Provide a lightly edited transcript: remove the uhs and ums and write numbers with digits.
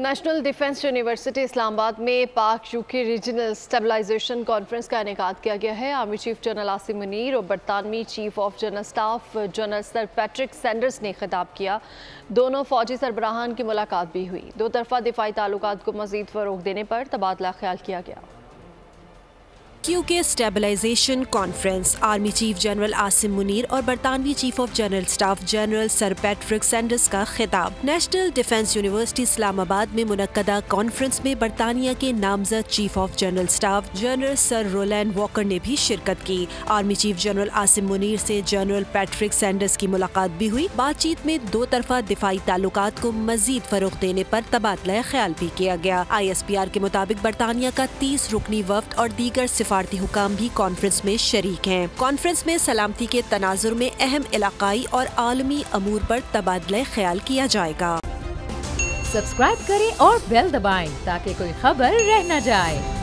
National defence university Islamabad में पाक UK regional stabilization conference का इनेकाद किया गया है। Army chief general Asim Munir और बरतानवी chief of general staff general sir Patrick Sanders ने खिताब किया। दोनों फौजी सरबराहान की मुलाकात भी हुई। दो तरफा दिफाई ताल्लुकात को मजीद फ़रोग देने पर तबादला ख्याल किया गया। UK stabilisation conference army chief general Asim Munir और बरतानवी chief of general staff general sir Patrick Sanders का खिताब। नेशनल डिफेंस यूनिवर्सिटी इस्लामाबाद में मुनक्कदा कॉन्फ्रेंस में बरतानिया के नामजद chief of general staff general sir Roland Walker ने भी शिरकत की। Army chief general Asim Munir से जनरल पैट्रिक सैंडर्स की मुलाकात भी हुई। बातचीत में दो तरफा दिफाई ताल्लुकात को मजीद फरोग देने पर तबादला ख्याल भी किया गया। ISPR के मुताबिक बरतानिया का 30 रुकनी वफ्द और दीगर सिफारती हुकाम भी कॉन्फ्रेंस में शरीक हैं। कॉन्फ्रेंस में सलामती के तनाजुर में अहम इलाकाई और आलमी अमूर पर तबादला ख्याल किया जाएगा। सब्सक्राइब करें और बेल दबाएं ताकि कोई खबर रह न जाए।